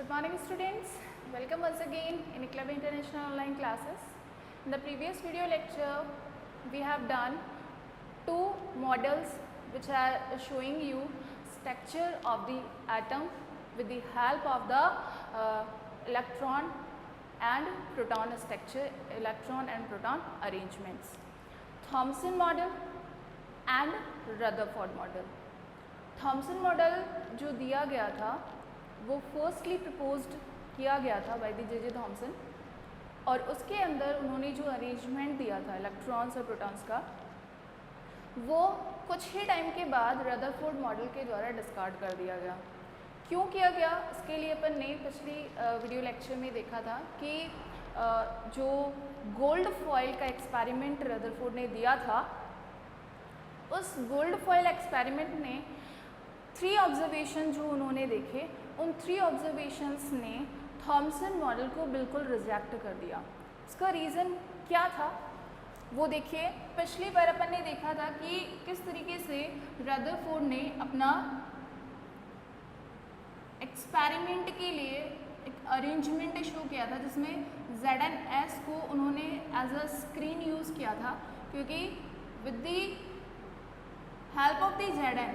Good morning students, welcome once again in Club International Online Classes. In the previous video lecture we have done two models which are showing you structure of the atom with the help of the electron and proton structure, electron and proton arrangements. Thomson model and Rutherford model. Thompson model जो दिया गया था वो firstly proposed किया गया था by the J Thomson और उसके अंदर उन्होंने जो अरेंजमेंट दिया था इलेक्ट्रॉन्स और प्रोटॉन्स का वो कुछ ही टाइम के बाद रदरफोर्ड मॉडल के द्वारा डिस्कार्ड कर दिया गया। क्यों किया गया इसके लिए अपन ने पिछली वीडियो लेक्चर में देखा था कि जो गोल्ड फॉइल का एक्सपेरिमेंट रदरफोर्ड ने दिया था उस गोल्ड फॉइल एक्सपेरिमेंट ने 3 ऑब्जर्वेशन जो उन्होंने देखे उन 3 ऑब्जर्वेशंस ने थॉमसन मॉडल को बिल्कुल रिजेक्ट कर दिया। इसका रीज़न क्या था वो देखिए। पिछली बार अपन ने देखा था कि किस तरीके से रदरफोर्ड ने अपना एक्सपेरिमेंट के लिए एक अरेंजमेंट शो किया था जिसमें ZnS को उन्होंने एज अ स्क्रीन यूज़ किया था, क्योंकि with the help of the Zn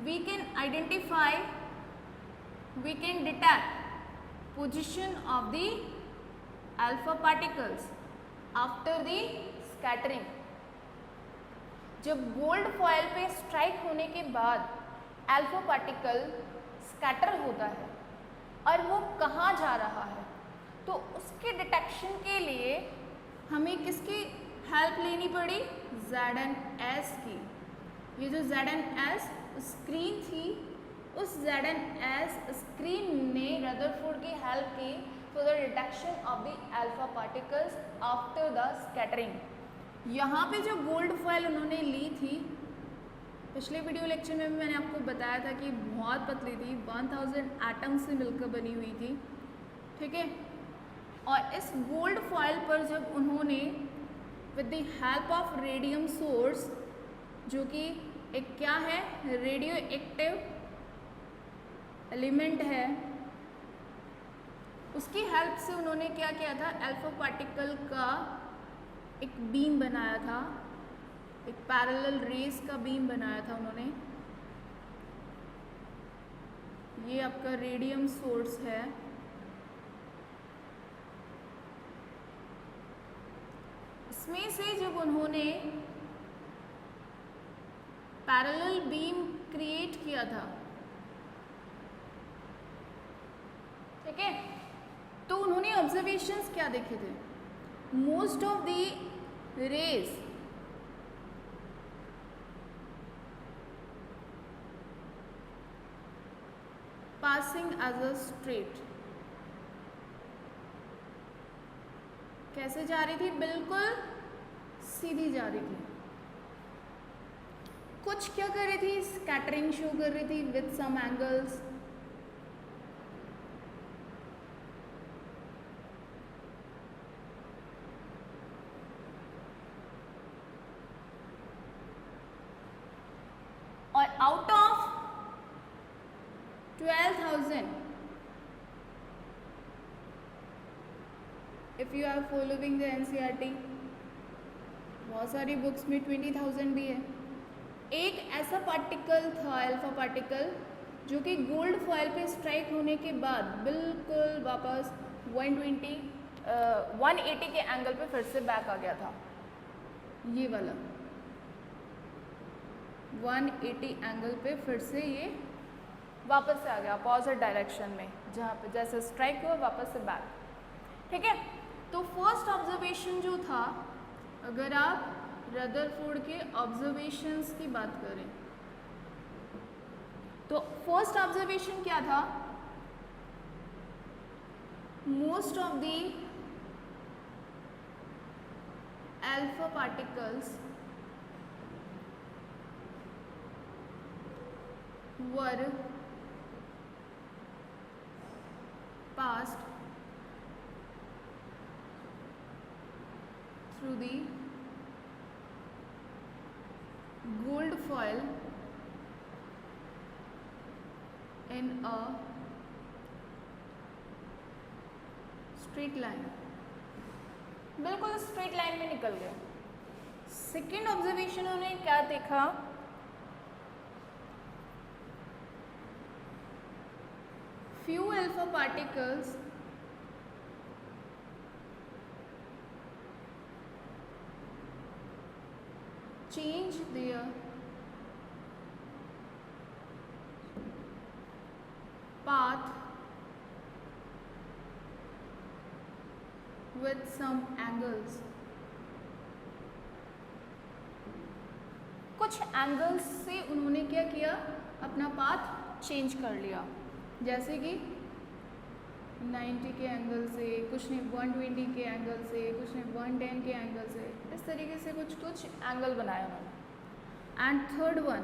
we can identify, we can detect position of the alpha particles after the scattering। जब गोल्ड फॉयल पे स्ट्राइक होने के बाद अल्फा पार्टिकल स्कैटर होता है और वो कहाँ जा रहा है, तो उसके डिटेक्शन के लिए हमें किसकी हेल्प लेनी पड़ी, ZnS की। ये जो ZnS स्क्रीन थी उस ZnS स्क्रीन ने रदरफोर्ड की हेल्प की for the detection of the alpha particles after the scattering. यहाँ पे जो गोल्ड फॉयल उन्होंने ली थी, पिछले वीडियो लेक्चर में भी मैंने आपको बताया था कि बहुत पतली थी, 1000 एटम से मिलकर बनी हुई थी, ठीक है। और इस गोल्ड फॉयल पर जब उन्होंने with the help of radium source, जो कि एक क्या है, रेडियो एक्टिव एलिमेंट है, उसकी हेल्प से उन्होंने क्या किया था, अल्फा पार्टिकल का एक बीम बनाया था, एक पैरेलल रेस का बीम बनाया था उन्होंने। ये आपका रेडियम सोर्स है, इसमें से जब उन्होंने पैरेलल बीम क्रिएट किया था, ठीक है, तो उन्होंने ऑब्जर्वेशंस क्या देखे थे, most of the rays passing as a straight. कैसे जा रही थी, बिल्कुल सीधी जा रही थी। कुछ क्या कर रही थी, स्कैटरिंग शो कर रही थी विद सम एंगल्स। और out of 12,000, if you are following the NCERT, बहुत सारी बुक्स में 20,000 भी है। एक ऐसा पार्टिकल था, अल्फा पार्टिकल, जो कि गोल्ड फॉयल पे स्ट्राइक होने के बाद बिल्कुल वापस 180 के एंगल पे फिर से बैक आ गया था। ये वाला 180 एंगल पे फिर से ये वापस से आ गया अपोजिट डायरेक्शन में, जहाँ पे जैसे स्ट्राइक हुआ वापस से बैक, ठीक है। तो फर्स्ट ऑब्जर्वेशन जो था, अगर आप रदरफोर्ड के ऑब्जर्वेशंस की बात करें तो फर्स्ट ऑब्जर्वेशन क्या था, most of the alpha particles were passed through the gold foil in a straight line, बिल्कुल स्ट्रेट लाइन में निकल गए। सेकेंड ऑब्जर्वेशन उन्होंने क्या देखा, few alpha particles change their path with some angles, कुछ एंगल्स से उन्होंने क्या किया, अपना पाथ चेंज कर लिया, जैसे कि 90 के एंगल से, कुछ ने 120 के एंगल से, कुछ ने 110 के एंगल से, इस तरीके से कुछ कुछ एंगल बनाया उन्होंने। And third one,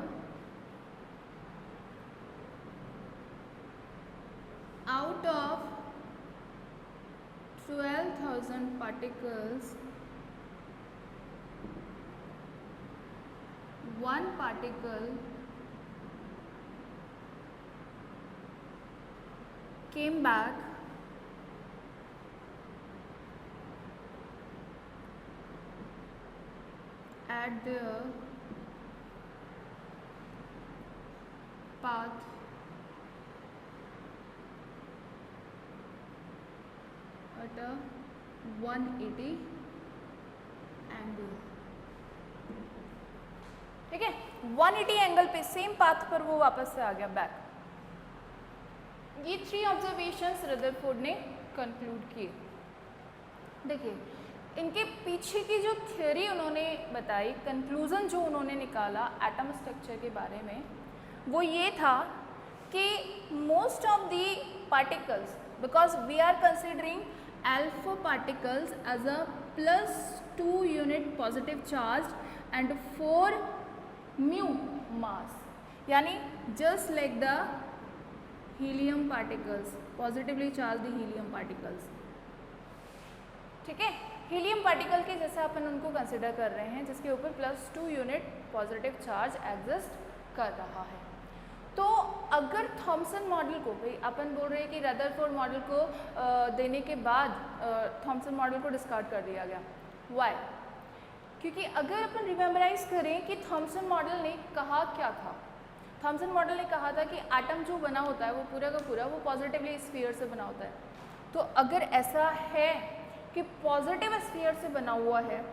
out of 12,000 particles, one particle came back at their path at a 180 angle. ठीक है, 180 एंगल पे सेम पाथ पर वो वापस से आ गया बैक। ये 3 ऑब्जर्वेशंस रदरफोर्ड ने कंक्लूड किए। देखिए, इनके पीछे की जो थ्योरी उन्होंने बताई, कंक्लूजन जो उन्होंने निकाला एटम स्ट्रक्चर के बारे में, वो ये था कि most of the particles, because we are considering alpha particles as a +2 unit positive charged and 4 mu mass, यानी just like the helium particles, positively charged helium particles। ठीक है, हीलियम पार्टिकल के जैसे अपन उनको कंसिडर कर रहे हैं, जिसके ऊपर +2 यूनिट पॉजिटिव चार्ज एग्जिस्ट कर रहा है। तो अगर थॉमसन मॉडल को, भाई अपन बोल रहे हैं कि रदरफोर्ड मॉडल को देने के बाद थॉमसन मॉडल को डिस्कार्ड कर दिया गया। वाई? क्योंकि अगर अपन रिमेम्बराइज करें कि थॉमसन मॉडल ने कहा क्या था, थॉमसन मॉडल ने कहा था कि एटम जो बना होता है वो पूरा का पूरा वो पॉजिटिवली स्फीयर से बना होता है। तो अगर ऐसा है कि पॉजिटिव स्फीयर से बना हुआ है,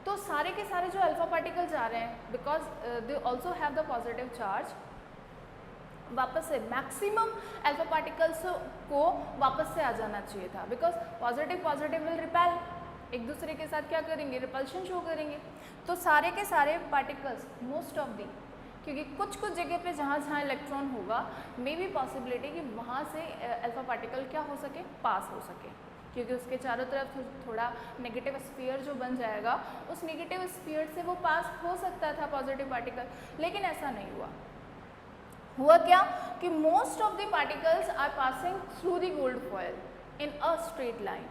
तो सारे के सारे जो अल्फा पार्टिकल्स आ रहे हैं, because they also have the positive charge, वापस से मैक्सिमम अल्फा पार्टिकल्स को वापस से आ जाना चाहिए था, because positive positive will repel, एक दूसरे के साथ क्या करेंगे, रिपल्शन शो करेंगे। तो सारे के सारे पार्टिकल्स, मोस्ट ऑफ दी, क्योंकि कुछ कुछ जगह पे जहाँ जहाँ इलेक्ट्रॉन होगा, मे बी पॉसिबिलिटी कि वहाँ से अल्फा पार्टिकल क्या हो सके, पास हो सके, क्योंकि उसके चारों तरफ थोड़ा नेगेटिव स्फीयर जो बन जाएगा, उस नेगेटिव स्फीयर से वो पास हो सकता था पॉजिटिव पार्टिकल, लेकिन ऐसा नहीं हुआ। हुआ क्या कि most of the particles are passing through the gold foil in a straight line.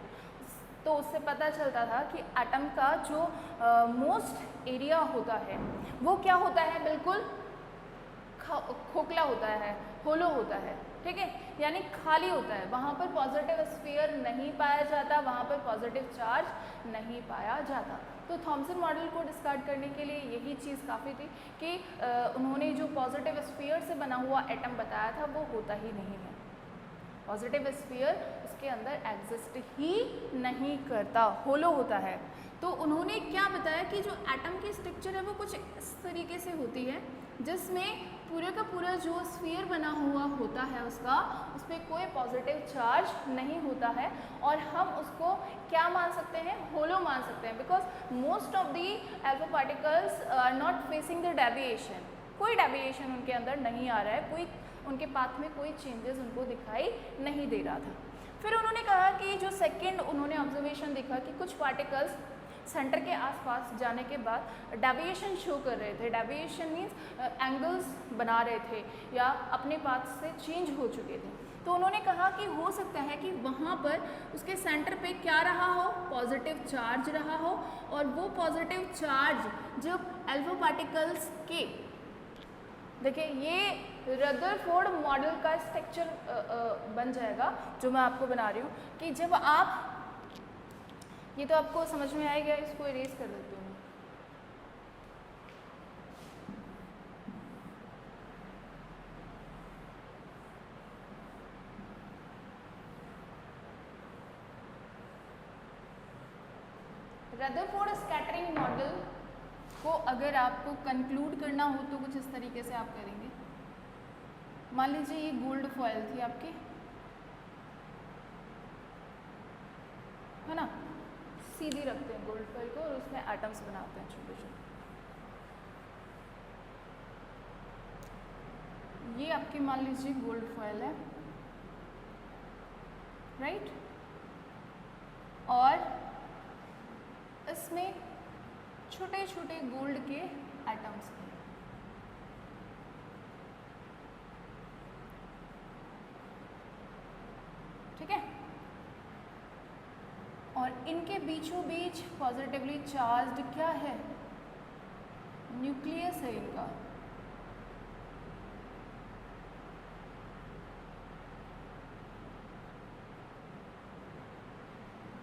तो उससे पता चलता था कि एटम का जो मोस्ट एरिया होता है वो क्या होता है, बिल्कुल खोखला होता है, होलो होता है। ठीक है, यानी खाली होता है, वहाँ पर पॉजिटिव स्फीयर नहीं पाया जाता, वहाँ पर पॉजिटिव चार्ज नहीं पाया जाता। तो थॉमसन मॉडल को डिस्कार्ड करने के लिए यही चीज़ काफ़ी थी कि उन्होंने जो पॉजिटिव स्फीयर से बना हुआ एटम बताया था वो होता ही नहीं है, पॉजिटिव स्फीयर उसके अंदर एग्जिस्ट ही नहीं करता, होलो होता है। तो उन्होंने क्या बताया कि जो एटम की स्ट्रक्चर है वो कुछ इस तरीके से होती है, जिसमें पूरे का पूरा जो स्फीयर बना हुआ होता है उसका, उस पर कोई पॉजिटिव चार्ज नहीं होता है, और हम उसको क्या मान सकते हैं, होलो मान सकते हैं, because most of the alpha particles are not facing the deviation, कोई डेविएशन उनके अंदर नहीं आ रहा है, कोई उनके पाथ में कोई चेंजेस उनको दिखाई नहीं दे रहा था। फिर उन्होंने कहा कि जो सेकेंड उन्होंने ऑब्जर्वेशन देखा कि कुछ पार्टिकल्स सेंटर के आसपास जाने के बाद डेविएशन शो कर रहे थे। डेविएशन मीन्स एंगल्स बना रहे थे या अपने पाथ से चेंज हो चुके थे। तो उन्होंने कहा कि हो सकता है कि वहाँ पर उसके सेंटर पे क्या रहा हो, पॉजिटिव चार्ज रहा हो, और वो पॉजिटिव चार्ज जब अल्फा पार्टिकल्स के, देखिए ये रदरफोर्ड मॉडल का स्ट्रक्चर बन जाएगा जो मैं आपको बना रही हूँ कि जब आप ये तो आपको समझ में आएगा, इसको इरेज कर देती हूँ मैं। रदरफोर्ड स्कैटरिंग मॉडल को अगर आपको कंक्लूड करना हो तो कुछ इस तरीके से आप करेंगे। मान लीजिए ये गोल्ड फॉयल थी आपकी, है ना, सीधी रखते हैं गोल्ड फॉयल को और उसमें एटम्स बनाते हैं छोटे छोटे। ये आपकी मान लीजिए गोल्ड फॉयल है, राइट, और इसमें छोटे छोटे गोल्ड के एटम्स हैं। ठीक है, और इनके बीचों बीच पॉजिटिवली चार्ज्ड क्या है, न्यूक्लियस है इनका।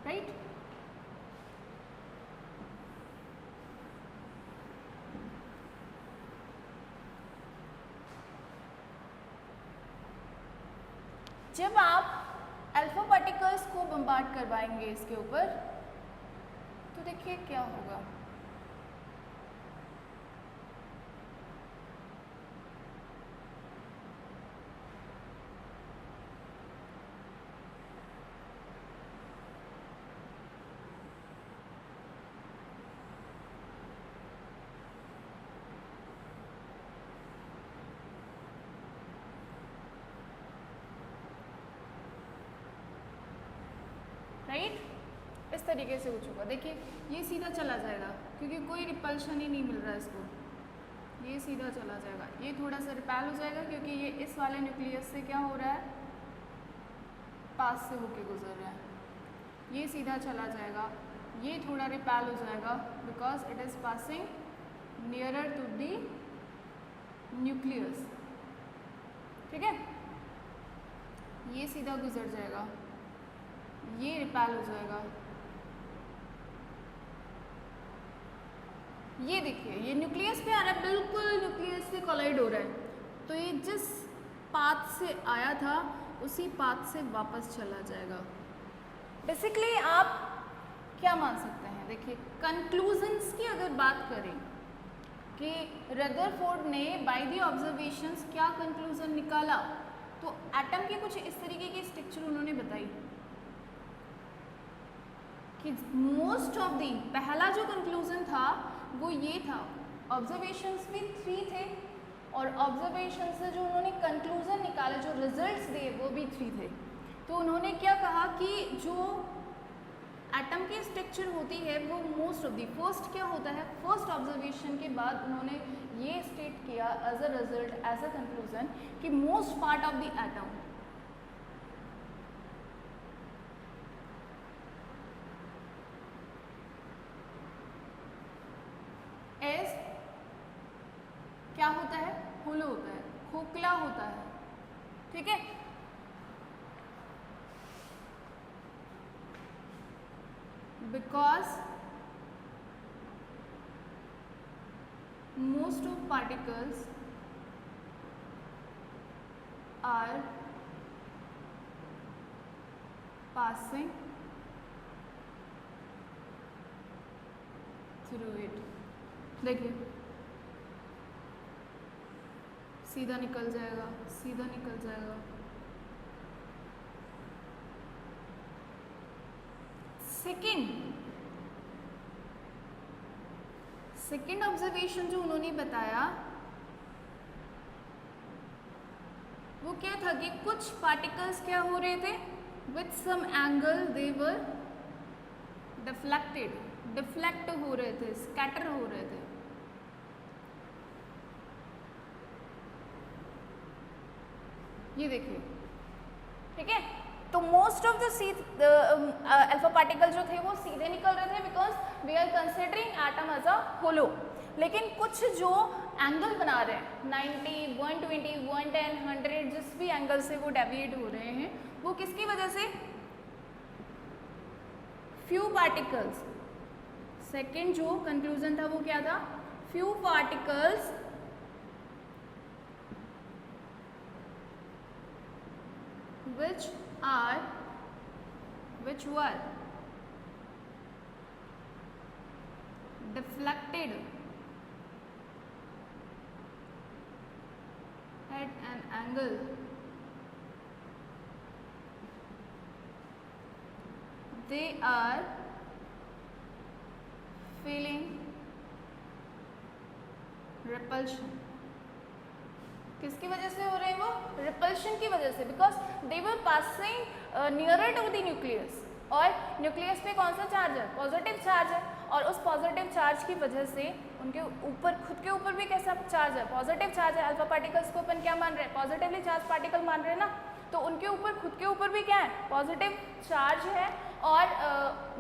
राइट, जब आप अल्फा पार्टिकल्स को बम्बार्ड करवाएंगे इसके ऊपर तो देखिए क्या होगा। राइट, इस तरीके से कुछ होगा। देखिए ये सीधा चला जाएगा क्योंकि कोई रिपल्शन ही नहीं मिल रहा है इसको, ये सीधा चला जाएगा। ये थोड़ा सा रिपेल हो जाएगा क्योंकि ये इस वाले न्यूक्लियस से क्या हो रहा है, पास से होके गुजर रहा है। ये सीधा चला जाएगा, ये थोड़ा रिपेल हो जाएगा because it is passing nearer to the nucleus. ठीक है, ये सीधा गुजर जाएगा, ये रिपेल हो जाएगा। ये देखिए ये न्यूक्लियस पे आ रहा है, बिल्कुल न्यूक्लियस से कोलाइड हो रहा है, तो ये जिस पाथ से आया था उसी पाथ से वापस चला जाएगा। बेसिकली आप क्या मान सकते हैं, देखिए कंक्लूजन्स की अगर बात करें कि रदरफोर्ड ने बाय द ऑब्जर्वेशंस क्या कंक्लूजन निकाला, तो एटम की कुछ इस तरीके की स्ट्रक्चर उन्होंने बताई कि मोस्ट ऑफ दी, पहला जो कंक्लूजन था वो ये था, ऑब्जर्वेशंस भी 3 थे और ऑब्जर्वेशन से जो उन्होंने कंक्लूजन निकाले, जो रिजल्ट्स दिए वो भी 3 थे। तो उन्होंने क्या कहा कि जो एटम की स्ट्रक्चर होती है वो मोस्ट ऑफ दी, फर्स्ट क्या होता है, फर्स्ट ऑब्जर्वेशन के बाद उन्होंने ये स्टेट किया as a result, as a conclusion कि most part of the atom as क्या होता है, होलो होता है, खोखला होता है। ठीक है, because most of particles are passing through it। देखिए सीधा निकल जाएगा, सीधा निकल जाएगा। सेकेंड ऑब्जर्वेशन जो उन्होंने बताया वो क्या था कि कुछ पार्टिकल्स क्या हो रहे थे, with some angle they were deflect हो रहे थे, स्कैटर हो रहे थे। ये देखिए, ठीक है, तो most of the alpha particle जो थे वो सीधे निकल रहे थे because we are considering atom as a hollow. लेकिन कुछ जो एंगल बना रहे हैं 90, 120, 110, 100 जिस भी एंगल से वो डेविएट हो रहे हैं वो किसकी वजह से, फ्यू पार्टिकल्स, सेकेंड जो कंक्लूजन था वो क्या था, few particles which were deflected at an angle they are feeling repulsion. किसकी वजह से हो रहे हैं वो, रिपल्शन की वजह से, because they were passing nearer to the nucleus, और न्यूक्लियस पे कौन सा चार्ज है, पॉजिटिव चार्ज है, और उस पॉजिटिव चार्ज की वजह से उनके ऊपर, खुद के ऊपर भी कैसा चार्ज है, पॉजिटिव चार्ज है। अल्फा पार्टिकल्स को अपन क्या मान रहे हैं, पॉजिटिवली चार्ज पार्टिकल मान रहे हैं ना, तो उनके ऊपर, खुद के ऊपर भी क्या है, पॉजिटिव चार्ज है, और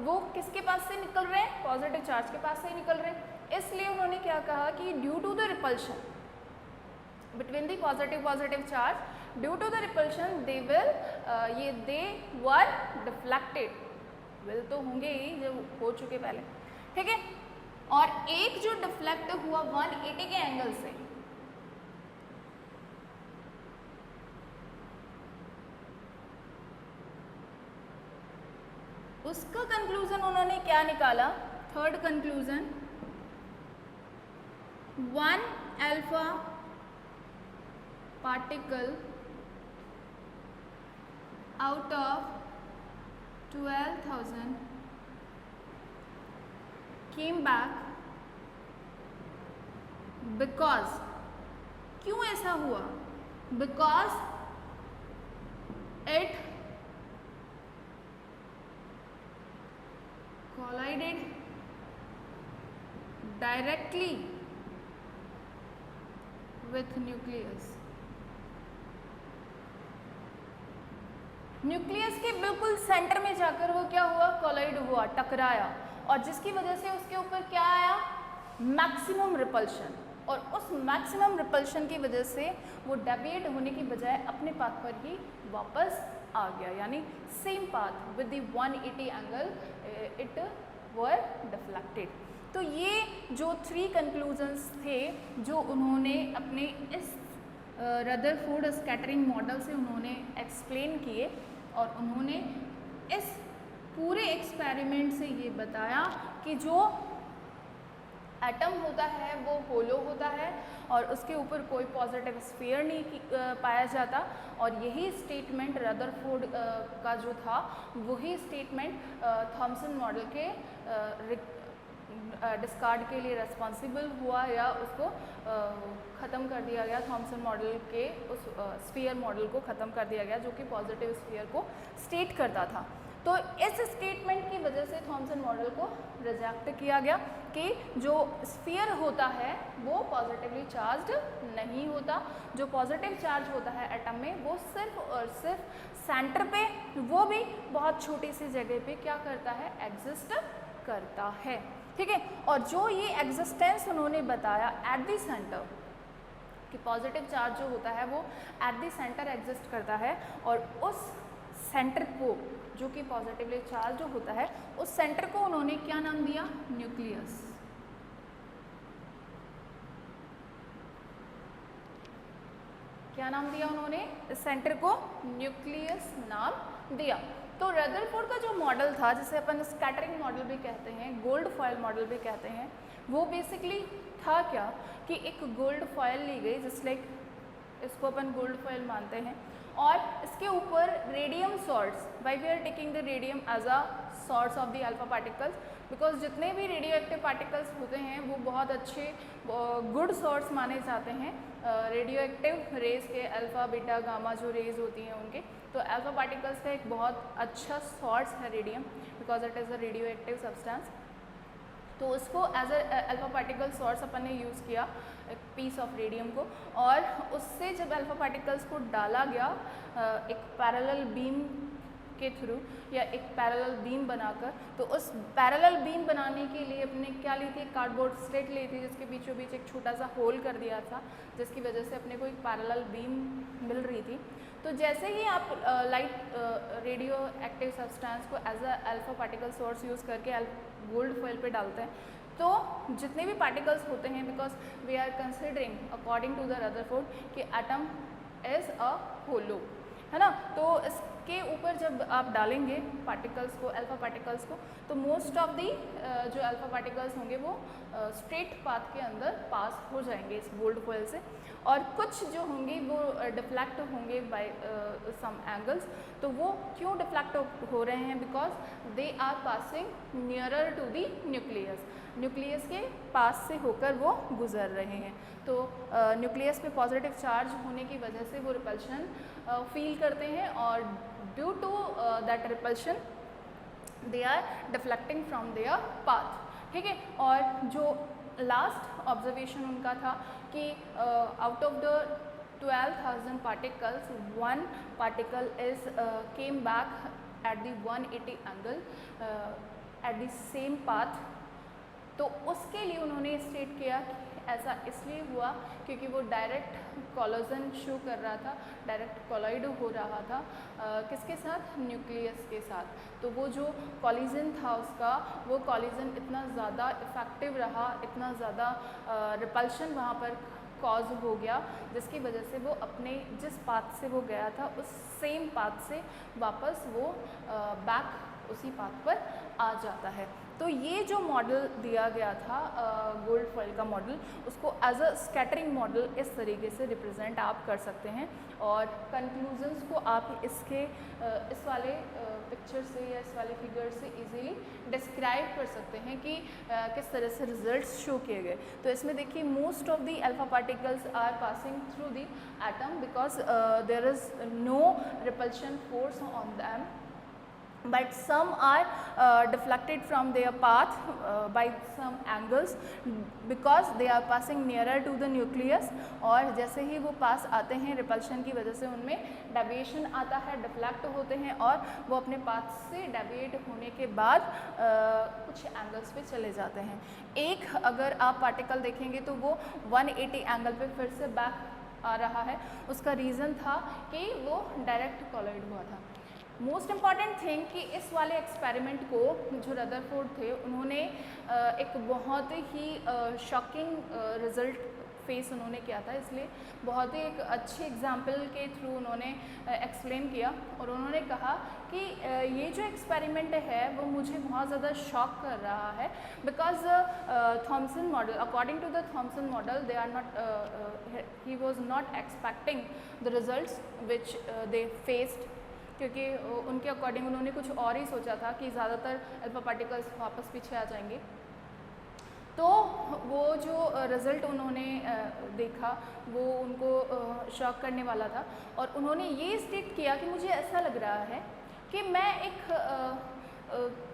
वो किसके पास से निकल रहे हैं, पॉजिटिव चार्ज के पास से ही निकल रहे हैं। इसलिए उन्होंने क्या कहा कि due to the repulsion between the positive charge, due to the repulsion they will they were deflected, will तो होंगे ही जब हो चुके पहले, ठीक है। और एक जो डिफ्लेक्ट हुआ 180 के एंगल से, उसका कंक्लूजन उन्होंने क्या निकाला, third conclusion, 1 alpha particle out of 12,000 came back because, क्यों ऐसा हुआ, because it collided directly with nucleus, nucleus के बिल्कुल सेंटर में जाकर वो क्या हुआ, कोलाइड हुआ, टकराया, और जिसकी वजह से उसके ऊपर क्या आया, मैक्सिमम रिपल्शन, और उस मैक्सिमम रिपल्शन की वजह से वो डेविएट होने की बजाय अपने पाथ पर ही वापस आ गया, यानी same path with the 180 angle it were deflected. तो ये जो 3 कंक्लूजन्स थे जो उन्होंने अपने इस रदरफोर्ड स्कैटरिंग मॉडल से उन्होंने एक्सप्लेन किए, और उन्होंने इस पूरे एक्सपेरिमेंट से ये बताया कि जो एटम होता है वो होलो होता है और उसके ऊपर कोई पॉजिटिव स्फीयर नहीं पाया जाता, और यही स्टेटमेंट रदरफोर्ड का जो था वही स्टेटमेंट थॉमसन मॉडल के डिस्कार्ड के लिए रिस्पॉन्सिबल हुआ, या उसको ख़त्म कर दिया गया, थॉमसन मॉडल के उस स्फीयर मॉडल को ख़त्म कर दिया गया जो कि पॉजिटिव स्फीयर को स्टेट करता था। तो इस स्टेटमेंट की वजह से थॉमसन मॉडल को रिजेक्ट किया गया कि जो स्फीयर होता है वो पॉजिटिवली चार्ज्ड नहीं होता, जो पॉजिटिव चार्ज होता है एटम में वो सिर्फ और सिर्फ सेंटर पे, वो भी बहुत छोटी सी जगह पे क्या करता है, एग्जिस्ट करता है, ठीक है। और जो ये एग्जिस्टेंस उन्होंने बताया एट द सेंटर, कि पॉजिटिव चार्ज जो होता है वो एट द सेंटर एग्जिस्ट करता है, और उस सेंटर को जो कि पॉजिटिवली चार्ज जो होता है उस सेंटर को उन्होंने क्या नाम दिया, न्यूक्लियस। क्या नाम दिया उन्होंने, इस सेंटर को न्यूक्लियस नाम दिया। तो रदरफोर्ड का जो मॉडल था, जिसे अपन स्कैटरिंग मॉडल भी कहते हैं, गोल्ड फॉयल मॉडल भी कहते हैं, वो बेसिकली था क्या कि एक गोल्ड फॉयल ली गई, जिस लाइक इसको अपन गोल्ड फॉयल मानते हैं, और इसके ऊपर radium salts, why we are taking the radium as a source of the alpha particles, because जितने भी रेडियो एक्टिव पार्टिकल्स होते हैं वो बहुत अच्छे गुड सॉर्स माने जाते हैं रेडियो एक्टिव रेज के, अल्फा बीटा गामा जो रेज होती हैं उनके। तो अल्फा पार्टिकल्स का एक बहुत अच्छा सॉर्स है radium, because it is a radioactive substance. तो उसको as a alpha particle source अपन ने यूज़ किया, एक पीस ऑफ रेडियम को, और उससे जब अल्फा पार्टिकल्स को डाला गया एक पैरेलल बीम के थ्रू या एक पैरेलल बीम बनाकर, तो उस पैरेलल बीम बनाने के लिए अपने क्या ली थी, कार्डबोर्ड स्लेट ली थी जिसके बीचों बीच एक छोटा सा होल कर दिया था, जिसकी वजह से अपने को एक पैरेलल बीम मिल रही थी। तो जैसे ही आप लाइट रेडियो एक्टिव सब्सटेंस को as a alpha particle source use करके गोल्ड फॉइल पे डालते हैं, तो जितने भी पार्टिकल्स होते हैं, because we are considering according to the Rutherford कि एटम इज़ अ होलो, है ना। तो इसके ऊपर जब आप डालेंगे पार्टिकल्स को, अल्फा पार्टिकल्स को, तो मोस्ट ऑफ दी जो अल्फा पार्टिकल्स होंगे वो स्ट्रेट पाथ के अंदर पास हो जाएंगे इस गोल्ड फॉइल से, और कुछ जो होंगे वो डिफ्लेक्ट होंगे बाय सम एंगल्स। तो वो क्यों डिफ्लेक्ट हो रहे हैं, because they are passing nearer to the nucleus, nucleus के पास से होकर वो गुजर रहे हैं। तो न्यूक्लियस पे पॉजिटिव चार्ज होने की वजह से वो रिपल्शन फील करते हैं, और due to that repulsion they are deflecting from their path, ठीक है। और जो लास्ट ऑब्जर्वेशन उनका था कि out of the 12,000 particles, one particle is came back at the 180 angle at the same path। तो उसके लिए उन्होंने स्टेट किया कि ऐसा इसलिए हुआ क्योंकि वो डायरेक्ट कोलिजन शो कर रहा था, डायरेक्ट कोलाइड हो रहा था किसके साथ, न्यूक्लियस के साथ। तो वो जो कोलिजन था उसका, वो कोलिजन इतना ज़्यादा इफ़ेक्टिव रहा, इतना ज़्यादा रिपल्शन वहाँ पर कॉज हो गया, जिसकी वजह से वो अपने जिस पाथ से वो गया था उस सेम पाथ से वापस वो बैक उसी पाथ पर आ जाता है। तो ये जो मॉडल दिया गया था गोल्ड फॉइल का मॉडल, उसको एज अ स्कैटरिंग मॉडल इस तरीके से रिप्रेजेंट आप कर सकते हैं, और कंक्लूजन्स को आप इसके इस वाले पिक्चर से या इस वाले फिगर से इजीली डिस्क्राइब कर सकते हैं कि किस तरह से रिजल्ट्स शो किए गए। तो इसमें देखिए most of the alpha particles are passing through the atom because there is no repulsion force on them, but some are deflected from their path by some angles because they are passing nearer to the nucleus। और जैसे ही वो पास आते हैं repulsion की वजह से उनमें deviation आता है, डिफ्लेक्ट होते हैं, और वो अपने पाथ से डेविएट होने के बाद कुछ एंगल्स पे चले जाते हैं। एक अगर आप पार्टिकल देखेंगे तो वो 180 एंगल पे फिर से बैक आ रहा है, उसका रीज़न था कि वो डायरेक्ट कोलाइड हुआ था। मोस्ट इम्पॉर्टेंट थिंग कि इस वाले एक्सपेरिमेंट को जो रदरफोर्ड थे उन्होंने एक बहुत ही शॉकिंग रिज़ल्ट फेस उन्होंने किया था, इसलिए बहुत ही एक अच्छे एग्जाम्पल के थ्रू उन्होंने एक्सप्लेन किया, और उन्होंने कहा कि ये जो एक्सपेरिमेंट है वो मुझे बहुत ज़्यादा शॉक कर रहा है, because Thomson model, according to the Thomson model they are not, he was not expecting the results which they faced, क्योंकि उनके अकॉर्डिंग उन्होंने कुछ और ही सोचा था कि ज़्यादातर अल्फा पार्टिकल्स वापस पीछे आ जाएंगे। तो वो जो रिज़ल्ट उन्होंने देखा वो उनको शॉक करने वाला था, और उन्होंने ये स्टेट किया कि मुझे ऐसा लग रहा है कि मैं एक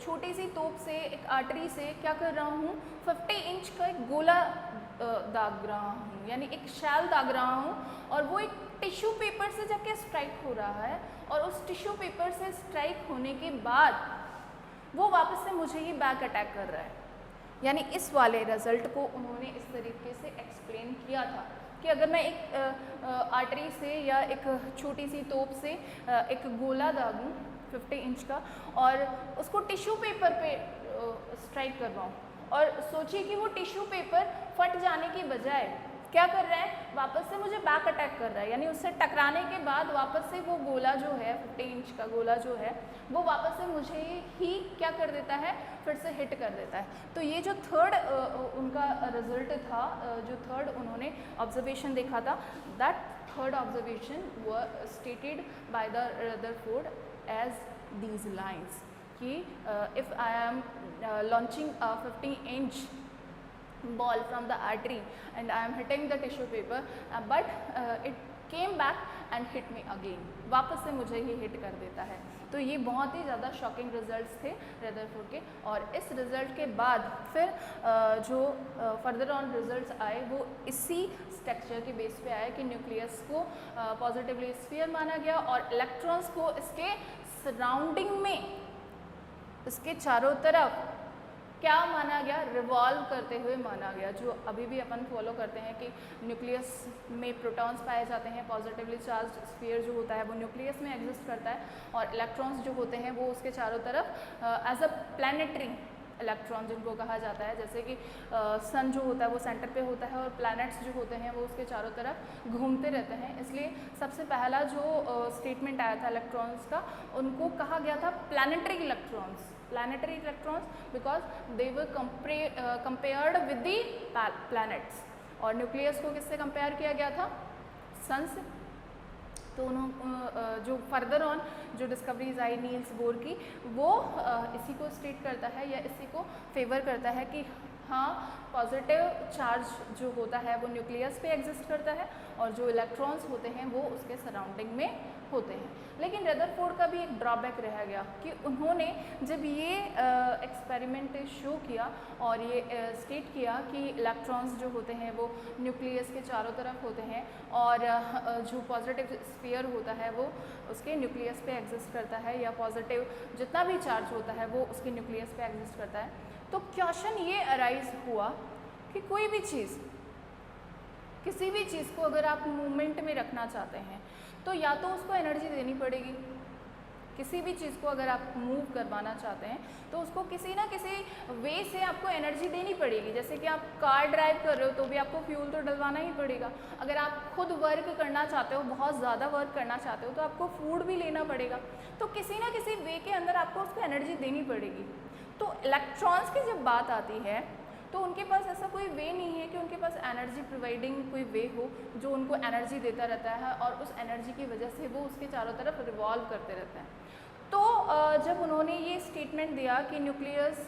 छोटी सी तोप से, एक आर्टरी से क्या कर रहा हूँ, 50 इंच का एक गोला दाग रहा हूँ, यानी एक शैल दाग रहा हूँ, और वो एक टिश्यू पेपर से जाके स्ट्राइक हो रहा है, और उस टिश्यू पेपर से स्ट्राइक होने के बाद वो वापस से मुझे ही बैक अटैक कर रहा है। यानी इस वाले रिज़ल्ट को उन्होंने इस तरीके से एक्सप्लेन किया था कि अगर मैं एक आर्टरी से या एक छोटी सी तोप से एक गोला दागूं 50 इंच का, और उसको टिश्यू पेपर पे स्ट्राइक कर रहा हूँ, और सोचिए कि वो टिश्यू पेपर फट जाने की बजाय क्या कर रहा है, वापस से मुझे बैक अटैक कर रहा है, यानी उससे टकराने के बाद वापस से वो गोला जो है 50 इंच का गोला जो है वो वापस से मुझे ही क्या कर देता है, फिर से हिट कर देता है। तो ये जो थर्ड उनका रिजल्ट था, जो थर्ड उन्होंने ऑब्जर्वेशन देखा था, that third observation were stated by the Rutherford as these lines कि if I am launching a 50 inch ball from the artery and I am hitting the tissue paper but it came back and hit me again, वापस से मुझे ही hit कर देता है। तो ये बहुत ही ज़्यादा शॉकिंग रिजल्ट्स थे रदरफोर्ड के, और इस रिज़ल्ट के बाद फिर जो फर्दर ऑन रिजल्ट्स आए वो इसी स्ट्रक्चर के बेस पे आए कि न्यूक्लियस को पॉजिटिवली स्फीयर माना गया और इलेक्ट्रॉन्स को इसके सराउंडिंग में, इसके चारों तरफ क्या माना गया, रिवॉल्व करते हुए माना गया। जो अभी भी अपन फॉलो करते हैं कि न्यूक्लियस में प्रोटॉन्स पाए जाते हैं, पॉजिटिवली चार्ज स्फीयर जो होता है वो न्यूक्लियस में एग्जिस्ट करता है, और इलेक्ट्रॉन्स जो होते हैं वो उसके चारों तरफ एज अ प्लैनेटरी इलेक्ट्रॉन जिनको कहा जाता है, जैसे कि सन जो होता है वो सेंटर पे होता है और प्लैनेट्स जो होते हैं वो उसके चारों तरफ घूमते रहते हैं। इसलिए सबसे पहला जो स्टेटमेंट आया था इलेक्ट्रॉन्स का, उनको कहा गया था planetary electrons, planetary electrons because they were compared with the planets. और न्यूक्लियस को किससे कंपेयर किया गया था, सन से। तो उन्होंने जो फर्दर ऑन जो डिस्कवरीज आई नील्स बोर की, वो इसी को स्टेट करता है या इसी को फेवर करता है कि हाँ, पॉजिटिव चार्ज जो होता है वो न्यूक्लियस पे एग्जिस्ट करता है और जो इलेक्ट्रॉन्स होते हैं वो उसके सराउंडिंग में होते हैं। लेकिन रदरफोर्ड का भी एक ड्रॉबैक रह गया कि उन्होंने जब ये एक्सपेरिमेंट शो किया और ये स्टेट किया कि इलेक्ट्रॉन्स जो होते हैं वो न्यूक्लियस के चारों तरफ होते हैं और जो पॉजिटिव स्फीयर होता है वो उसके न्यूक्लियस पे एग्जिस्ट करता है, या पॉजिटिव जितना भी चार्ज होता है वो उसके न्यूक्लियस पे एग्जिस्ट करता है। तो क्वेश्चन ये अराइज हुआ कि कोई भी चीज़, किसी भी चीज़ को अगर आप मूवमेंट में रखना चाहते हैं तो या तो उसको एनर्जी देनी पड़ेगी, किसी भी चीज़ को अगर आप मूव करवाना चाहते हैं तो उसको किसी ना किसी वे से आपको एनर्जी देनी पड़ेगी। जैसे कि आप कार ड्राइव कर रहे हो तो भी आपको फ्यूल तो डलवाना ही पड़ेगा। अगर आप खुद वर्क करना चाहते हो, बहुत ज़्यादा वर्क करना चाहते हो, तो आपको फूड भी लेना पड़ेगा। तो किसी ना किसी वे के अंदर आपको उसको एनर्जी देनी पड़ेगी। तो इलेक्ट्रॉन्स की जब बात आती है तो उनके पास ऐसा कोई वे नहीं है कि उनके पास एनर्जी प्रोवाइडिंग कोई वे हो जो उनको एनर्जी देता रहता है और उस एनर्जी की वजह से वो उसके चारों तरफ रिवॉल्व करते रहते हैं। तो जब उन्होंने ये स्टेटमेंट दिया कि nucleus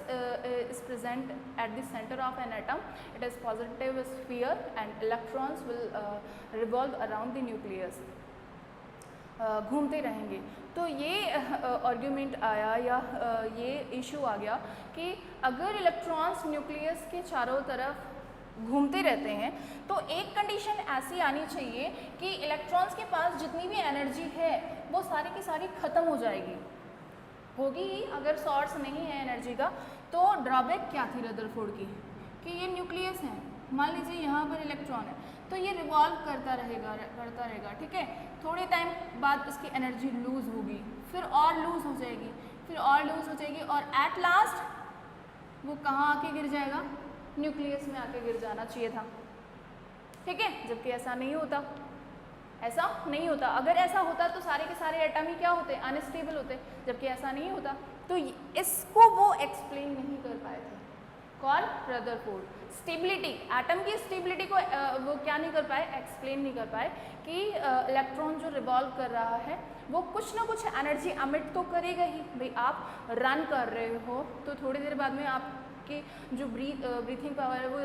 is present at the centre of an atom, it is positive sphere and electrons will revolve around the nucleus, घूमते रहेंगे। तो ये आर्ग्यूमेंट आया या ये इशू आ गया कि अगर इलेक्ट्रॉन्स न्यूक्लियस के चारों तरफ घूमते रहते हैं तो एक कंडीशन ऐसी आनी चाहिए कि इलेक्ट्रॉन्स के पास जितनी भी एनर्जी है वो सारी की सारी ख़त्म हो जाएगी, होगी ही। अगर सोर्स नहीं है एनर्जी का तो ड्रॉबैक क्या थी रदरफोर्ड की कि ये न्यूक्लियस है, मान लीजिए यहाँ पर इलेक्ट्रॉन है तो ये रिवॉल्व करता रहेगा, ठीक है। थोड़े टाइम बाद इसकी एनर्जी लूज़ होगी, फिर और लूज़ हो जाएगी, फिर और लूज़ हो जाएगी और एट लास्ट वो कहाँ आके गिर जाएगा, न्यूक्लियस में आके गिर जाना चाहिए था, ठीक है। जबकि ऐसा नहीं होता, ऐसा नहीं होता। अगर ऐसा होता तो सारे के सारे एटम ही क्या होते, अनस्टेबल होते, जबकि ऐसा नहीं होता। तो इसको वो एक्सप्लेन नहीं कर पाए थे, कौन, रदरफोर्ड। स्टेबिलिटी, एटम की स्टेबिलिटी को वो क्या नहीं कर पाए, एक्सप्लेन नहीं कर पाए कि इलेक्ट्रॉन जो रिवॉल्व कर रहा है वो कुछ ना कुछ एनर्जी अमिट तो करेगा ही। भाई आप रन कर रहे हो तो थोड़ी देर बाद में आपकी जो ब्रीथिंग पावर है वो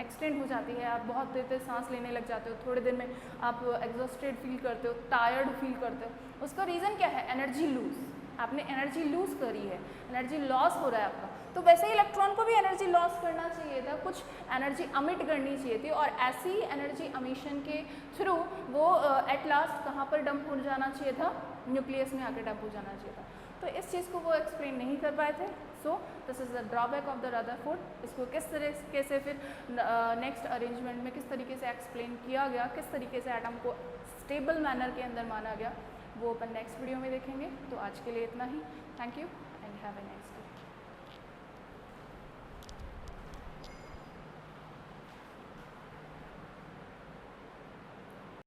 एक्सटेंड हो जाती है, आप बहुत देर तक सांस लेने लग जाते हो, थोड़ी देर में आप एग्जॉस्टेड फील करते हो, टायर्ड फील करते हो। उसका रीज़न क्या है, एनर्जी लूज़, आपने एनर्जी लूज़ करी है, एनर्जी लॉस हो रहा है आपका। तो वैसे ही इलेक्ट्रॉन को भी एनर्जी लॉस करना चाहिए था, कुछ एनर्जी अमिट करनी चाहिए थी और ऐसी एनर्जी अमिशन के थ्रू वो एट लास्ट कहाँ पर डंप हो जाना चाहिए था, न्यूक्लियस में आकर डंप हो जाना चाहिए था। तो इस चीज़ को वो एक्सप्लेन नहीं कर पाए थे। So this is the drawback of the Rutherford. इसको किस तरीके से फिर नेक्स्ट अरेंजमेंट में किस तरीके से एक्सप्लेन किया गया, किस तरीके से एटम को स्टेबल मैनर के अंदर माना गया, वो अपन नेक्स्ट वीडियो में देखेंगे। तो आज के लिए इतना ही। Thank you and have a nice day.